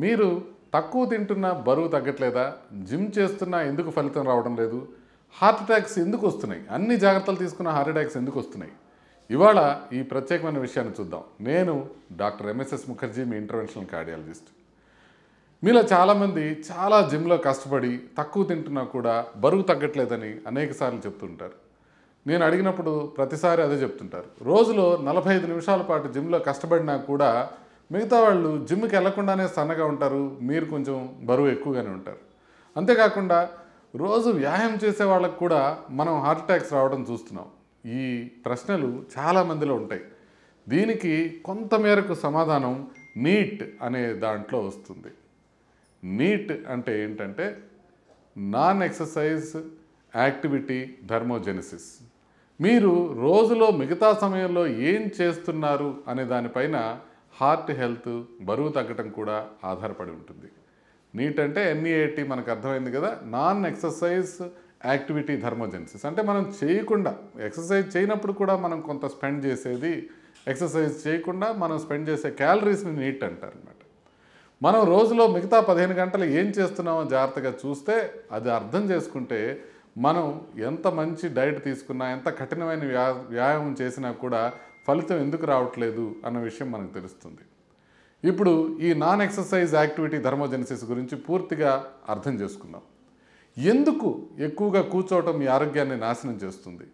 మీరు తక్కువ తింటున్నా బరువు తగ్గట్లేదా? జిమ్ చేస్తున్నా ఎందుకు ఫలితం రావడం లేదు? హార్ట్ అటాక్స్ ఎందుకు వస్తున్నాయి? అన్ని జాగ్రత్తలు తీసుకున్న హార్ట్ అటాక్స్ ఎందుకు వస్తున్నాయి? ఇవాళ ఈ ప్రత్యేకమైన విషయాన్ని చూద్దాం. నేను డాక్టర్ ఎంఎస్ఎస్ ముఖర్జీ, మీ ఇంటర్వెన్షనల్ కార్డియాలజిస్ట్. మీలో చాలామంది చాలా జిమ్లో కష్టపడి తక్కువ తింటున్నా కూడా బరువు తగ్గట్లేదని అనేక సార్లు చెప్తుంటారు. నేను అడిగినప్పుడు ప్రతిసారి అదే చెప్తుంటారు. రోజులో 45 నిమిషాల పాటు జిమ్లో కష్టపడినా కూడా మిగతా వాళ్ళు జిమ్కి వెళ్లకుండానే సన్నగా ఉంటారు, మీరు కొంచెం బరువు ఎక్కువగానే ఉంటారు. అంతేకాకుండా రోజు వ్యాయామం చేసే వాళ్ళకు కూడా మనం హార్ట్ అటాక్స్ రావడం చూస్తున్నాం. ఈ ప్రశ్నలు చాలామందిలో ఉంటాయి. దీనికి కొంతమేరకు సమాధానం నీట్ అనే దాంట్లో వస్తుంది. నీట్ అంటే ఏంటంటే నాన్ ఎక్సర్సైజ్ యాక్టివిటీ థర్మోజెనిసిస్. మీరు రోజులో మిగతా సమయంలో ఏం చేస్తున్నారు అనే దానిపైన హార్ట్ హెల్త్, బరువు తగ్గటం కూడా ఆధారపడి ఉంటుంది. నీట్ అంటే NEAT మనకు అర్థమైంది కదా. నాన్ ఎక్సర్సైజ్ యాక్టివిటీ థర్మోజెనిసిస్ అంటే మనం చేయకుండా, ఎక్సర్సైజ్ చేయనప్పుడు కూడా మనం కొంత స్పెండ్ చేసేది, ఎక్సర్సైజ్ చేయకుండా మనం స్పెండ్ చేసే క్యాలరీస్ని నీట్ అంటారు అన్నమాట. మనం రోజులో మిగతా 15 గంటలు ఏం చేస్తున్నామో జాగ్రత్తగా చూస్తే, అది అర్థం చేసుకుంటే మనం ఎంత మంచి డైట్ తీసుకున్నా, ఎంత కఠినమైన వ్యాయామం చేసినా కూడా ఫలితం ఎందుకు రావట్లేదు అన్న విషయం మనకు తెలుస్తుంది. ఇప్పుడు ఈ నాన్ ఎక్సర్సైజ్ యాక్టివిటీ థర్మోజెనిసిస్ గురించి పూర్తిగా అర్థం చేసుకుందాం. ఎందుకు ఎక్కువగా కూర్చోవటం మీ ఆరోగ్యాన్ని నాశనం చేస్తుంది?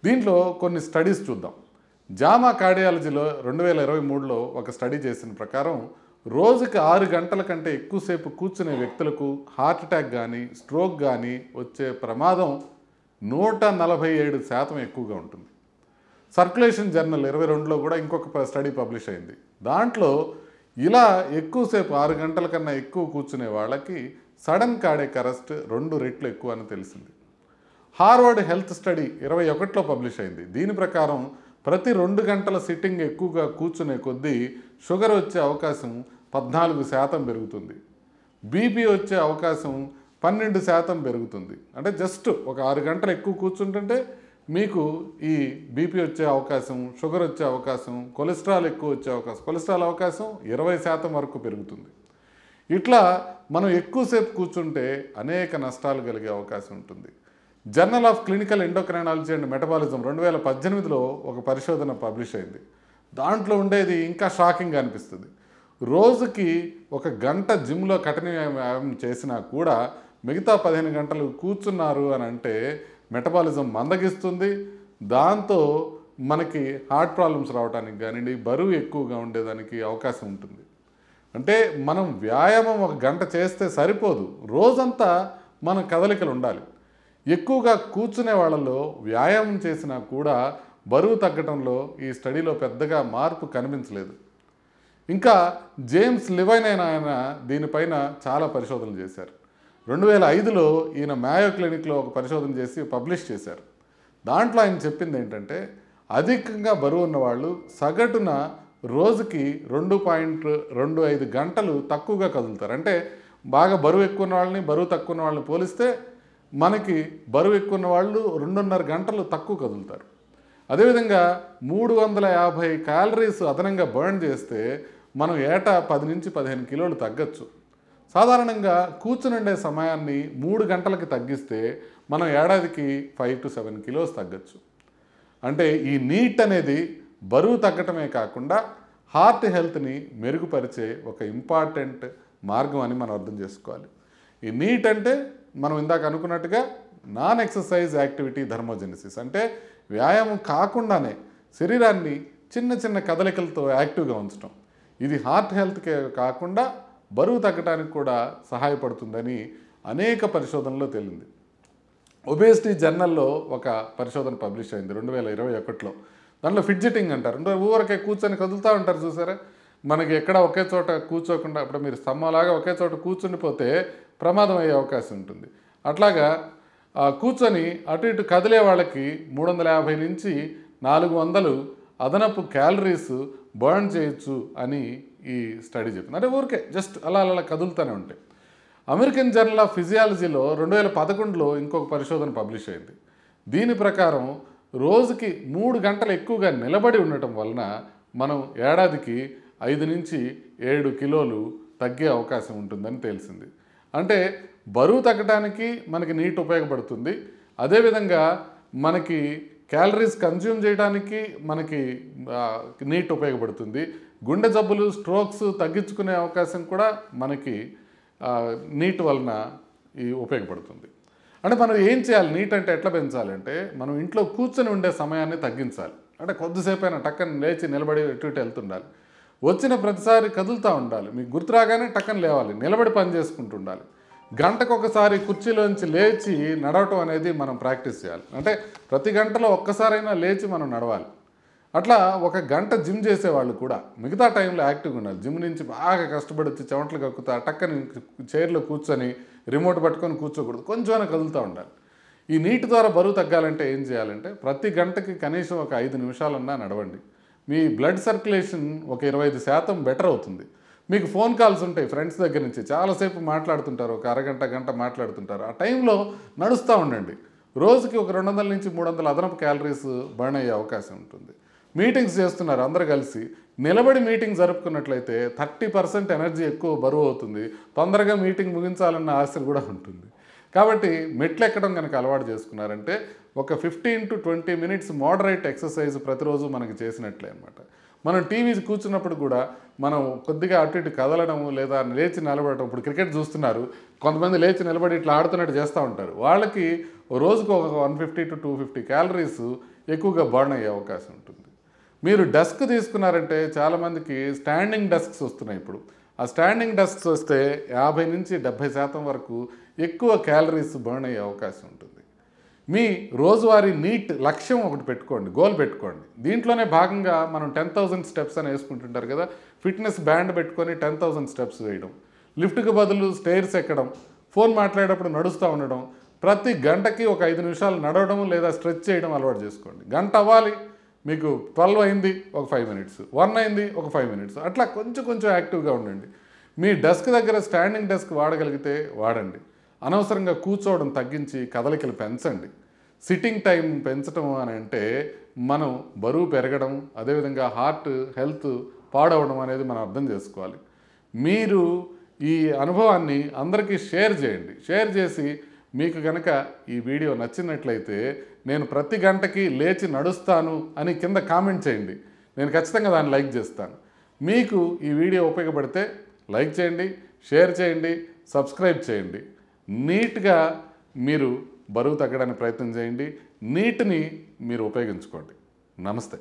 దీంట్లో కొన్ని స్టడీస్ చూద్దాం. జామా కార్డియాలజీలో 2023లో ఒక స్టడీ చేసిన ప్రకారం రోజుకి 6 గంటల కంటే ఎక్కువసేపు కూర్చునే వ్యక్తులకు హార్ట్ అటాక్ కానీ, స్ట్రోక్ కానీ వచ్చే ప్రమాదం 147% ఎక్కువగా ఉంటుంది. సర్క్యులేషన్ జర్నల్ 22లో కూడా ఇంకొక స్టడీ పబ్లిష్ అయింది. దాంట్లో ఇలా ఎక్కువసేపు 6 గంటల కన్నా ఎక్కువ కూర్చునే వాళ్ళకి సడన్ కార్డియాక్ అరెస్ట్ 2 రెట్లు ఎక్కువ అని తెలిసింది. హార్వర్డ్ హెల్త్ స్టడీ 21లో పబ్లిష్ అయింది. దీని ప్రకారం ప్రతి 2 గంటల సిట్టింగ్ ఎక్కువగా కూర్చునే కొద్దీ షుగర్ వచ్చే అవకాశం 14% పెరుగుతుంది. బీపీ వచ్చే అవకాశం 12% పెరుగుతుంది. అంటే జస్ట్ ఒక 6 గంటలు ఎక్కువ కూర్చుంటుంటే మీకు ఈ బీపీ వచ్చే అవకాశం, షుగర్ వచ్చే అవకాశం, కొలెస్ట్రాల్ ఎక్కువ వచ్చే అవకాశం, కొలెస్ట్రాల్ అవకాశం 20% వరకు పెరుగుతుంది. ఇట్లా మనం ఎక్కువసేపు కూర్చుంటే అనేక నష్టాలు కలిగే అవకాశం ఉంటుంది. Journal of clinical endocrinology and metabolism 2018లో ఒక పరిశోధన పబ్లిష్ అయింది. దాంట్లో ఉండేది ఇంకా షాకింగ్గా అనిపిస్తుంది. రోజుకి 1 గంట జిమ్లో కఠిన వ్యాయామం చేసినా కూడా మిగతా 15 గంటలు కూర్చున్నారు అని అంటే మెటబాలిజం మందగిస్తుంది. దాంతో మనకి హార్ట్ ప్రాబ్లమ్స్ రావడానికి కానివ్వండి, బరువు ఎక్కువగా ఉండేదానికి అవకాశం ఉంటుంది. అంటే మనం వ్యాయామం 1 గంట చేస్తే సరిపోదు, రోజంతా మన కదలికలు ఉండాలి. ఎక్కువగా కూర్చునే వాళ్ళలో వ్యాయామం చేసినా కూడా బరువు తగ్గడంలో ఈ స్టడీలో పెద్దగా మార్పు కనిపించలేదు. ఇంకా జేమ్స్ లివైన్ ఆయన దీనిపైన చాలా పరిశోధనలు చేశారు. 2005లో ఈయన మాయో క్లినిక్లో ఒక పరిశోధన చేసి పబ్లిష్ చేశారు. దాంట్లో ఆయన చెప్పింది ఏంటంటే, అధికంగా బరువు ఉన్నవాళ్ళు సగటున రోజుకి 2.25 గంటలు తక్కువగా కదులుతారు. అంటే బాగా బరువు ఎక్కువ ఉన్న వాళ్ళని, బరువు తక్కువ ఉన్న వాళ్ళని పోలిస్తే మనకి బరువు ఎక్కువ ఉన్న వాళ్ళు 2.5 గంటలు తక్కువ కదులుతారు. అదేవిధంగా 350 క్యాలరీస్ అదనంగా బర్న్ చేస్తే మనం ఏటా 10 నుంచి 15 కిలోలు తగ్గచ్చు. సాధారణంగా కూర్చునుండే సమయాన్ని 3 గంటలకి తగ్గిస్తే మనం ఏడాదికి 5 to 7 కిలోస్ తగ్గచ్చు. అంటే ఈ నీట్ అనేది బరువు తగ్గటమే కాకుండా హార్ట్ హెల్త్ని మెరుగుపరిచే ఒక ఇంపార్టెంట్ మార్గం అని మనం అర్థం చేసుకోవాలి. ఈ నీట్ అంటే మనం ఇందాక అనుకున్నట్టుగా నాన్ ఎక్సర్సైజ్ యాక్టివిటీ థర్మోజెనిసిస్ అంటే వ్యాయామం కాకుండానే శరీరాన్ని చిన్న చిన్న కదలికలతో యాక్టివ్గా ఉంచడం. ఇది హార్ట్ హెల్త్కే కాకుండా బరువు తగ్గడానికి కూడా సహాయపడుతుందని అనేక పరిశోధనలో తేలింది. ఒబేసిటీ జర్నల్లో ఒక పరిశోధన పబ్లిష్ అయింది 2021లో. దాంట్లో ఫిడ్జెటింగ్ అంటారు. ఊరకే కూర్చొని కదులుతూ ఉంటారు చూసారా. మనకి ఎక్కడ ఒకే చోట కూర్చోకుండా, ఇప్పుడు మీరు స్తంభంలాగా ఒకే చోట కూర్చుండిపోతే ప్రమాదం అయ్యే అవకాశం ఉంటుంది. అట్లాగా కూర్చొని అటు ఇటు కదిలే వాళ్ళకి 350 నుంచి 400 అదనపు క్యాలరీస్ బర్న్ చేయొచ్చు అని ఈ స్టడీ చెప్పింది. అంటే ఊరికే జస్ట్ అలా అలా కదులుతూనే ఉంటాయి. అమెరికన్ జర్నల్ ఆఫ్ ఫిజియాలజీలో 2011లో ఇంకొక పరిశోధన పబ్లిష్ అయింది. దీని ప్రకారం రోజుకి 3 గంటలు ఎక్కువగా నిలబడి ఉండటం వలన మనం ఏడాదికి 5 నుంచి 7 కిలోలు తగ్గే అవకాశం ఉంటుందని తెలిసింది. అంటే బరువు తగ్గడానికి మనకి నీట్ ఉపయోగపడుతుంది. అదేవిధంగా మనకి క్యాలరీస్ కన్జ్యూమ్ చేయడానికి మనకి నీట్ ఉపయోగపడుతుంది. గుండె జబ్బులు, స్ట్రోక్స్ తగ్గించుకునే అవకాశం కూడా మనకి నీట్ వలన ఉపయోగపడుతుంది. అంటే మనం ఏం చేయాలి? నీట్ అంటే ఎట్లా పెంచాలంటే, మనం ఇంట్లో కూర్చొని ఉండే సమయాన్ని తగ్గించాలి. అంటే కొద్దిసేపు అయినా టక్కన లేచి నిలబడి ఇటు ఇటు వెళ్తుండాలి. వచ్చిన ప్రతిసారి కదులుతూ ఉండాలి. మీకు గుర్తు రాగానే టక్కన లేవాలి, నిలబడి పని చేసుకుంటూ ఉండాలి. గంటకొకసారి కుర్చీలోంచి లేచి నడవటం అనేది మనం ప్రాక్టీస్ చేయాలి. అంటే ప్రతి గంటలో ఒక్కసారైనా లేచి మనం నడవాలి. అట్లా ఒక గంట జిమ్ చేసేవాళ్ళు కూడా మిగతా టైంలో యాక్టివ్గా ఉండాలి. జిమ్ నుంచి బాగా కష్టపడి వచ్చి చెమటలు కక్కుతా టక్కని చైర్లో కూర్చొని రిమోట్ పట్టుకొని కూర్చోకూడదు, కొంచెమైనా కదులుతూ ఉండాలి. ఈ నీటి ద్వారా బరువు తగ్గాలంటే ఏం చేయాలంటే, ప్రతి గంటకి కనీసం ఒక 5 నిమిషాలన్నా నడవండి. మీ బ్లడ్ సర్క్యులేషన్ ఒక 25% బెటర్ అవుతుంది. మీకు ఫోన్ కాల్స్ ఉంటాయి ఫ్రెండ్స్ దగ్గర నుంచి, చాలాసేపు మాట్లాడుతుంటారు, ఒక అరగంట గంట మాట్లాడుతుంటారు. ఆ టైంలో నడుస్తూ ఉండండి. రోజుకి ఒక 200 నుంచి 300 అదనపు క్యాలరీస్ బర్న్ అయ్యే అవకాశం ఉంటుంది. మీటింగ్స్ చేస్తున్నారు అందరు కలిసి, నిలబడి మీటింగ్ జరుపుకున్నట్లయితే 30% ఎనర్జీ ఎక్కువ బరువు అవుతుంది. తొందరగా మీటింగ్ ముగించాలన్న ఆశ కూడా ఉంటుంది. కాబట్టి మెట్లు ఎక్కడం కనుక అలవాటు చేసుకున్నారంటే ఒక 15 to 20 మినిట్స్ మోడరేట్ ఎక్సర్సైజ్ ప్రతిరోజు మనకి చేసినట్లే అనమాట. మనం టీవీ కూర్చున్నప్పుడు కూడా మనం కొద్దిగా అటు ఇటు కదలడం లేదా లేచి నిలబడటం. ఇప్పుడు క్రికెట్ చూస్తున్నారు, కొంతమంది లేచి నిలబడి ఇట్లా ఆడుతున్నట్టు చేస్తూ ఉంటారు. వాళ్ళకి రోజుకు ఒక 150 to 250 క్యాలరీస్ ఎక్కువగా బర్న్ అయ్యే అవకాశం ఉంటుంది. మీరు డెస్క్ తీసుకున్నారంటే చాలామందికి స్టాండింగ్ డెస్క్స్ వస్తున్నాయి ఇప్పుడు. ఆ స్టాండింగ్ డెస్క్స్ వస్తే 50 నుంచి 70% వరకు ఎక్కువ క్యాలరీస్ బర్న్ అయ్యే అవకాశం ఉంటుంది. మీ రోజువారీ నీట్ లక్ష్యం ఒకటి పెట్టుకోండి, గోల్ పెట్టుకోండి. దీంట్లోనే భాగంగా మనం 10,000 స్టెప్స్ అని వేసుకుంటుంటారు కదా, ఫిట్నెస్ బ్యాండ్ పెట్టుకొని 10,000 స్టెప్స్ వేయడం, లిఫ్ట్కి బదులు స్టైర్స్ ఎక్కడం, ఫోన్ మాట్లాడేటప్పుడు నడుస్తూ ఉండడం, ప్రతి గంటకి ఒక 5 నిమిషాలు నడవడం లేదా స్ట్రెచ్ చేయడం అలవాటు చేసుకోండి. గంట అవ్వాలి, మీకు 12 అయింది ఒక 5 మినిట్స్, 1 అయింది ఒక 5 మినిట్స్, అట్లా కొంచెం కొంచెం యాక్టివ్గా ఉండండి. మీ డెస్క్ దగ్గర స్టాండింగ్ డెస్క్ వాడగలిగితే వాడండి. అనవసరంగా కూర్చోవడం తగ్గించి కదలికలు పెంచండి. సిట్టింగ్ టైం పెంచడం అని అంటే మనం బరువు పెరగడం, అదేవిధంగా హార్ట్ హెల్త్ పాడవడం అనేది మనం అర్థం చేసుకోవాలి. మీరు ఈ అనుభవాన్ని అందరికీ షేర్ చేయండి. షేర్ చేసి మీకు కనుక ఈ వీడియో నచ్చినట్లయితే నేను ప్రతి గంటకి లేచి నడుస్తాను అని కింద కామెంట్ చేయండి. నేను ఖచ్చితంగా దాన్ని లైక్ చేస్తాను. మీకు ఈ వీడియో ఉపయోగపడితే లైక్ చేయండి, షేర్ చేయండి, సబ్స్క్రైబ్ చేయండి. నీట్గా మీరు బరువు తగ్గడానికి ప్రయత్నం చేయండి. నీటిని మీరు ఉపయోగించుకోండి. నమస్తే.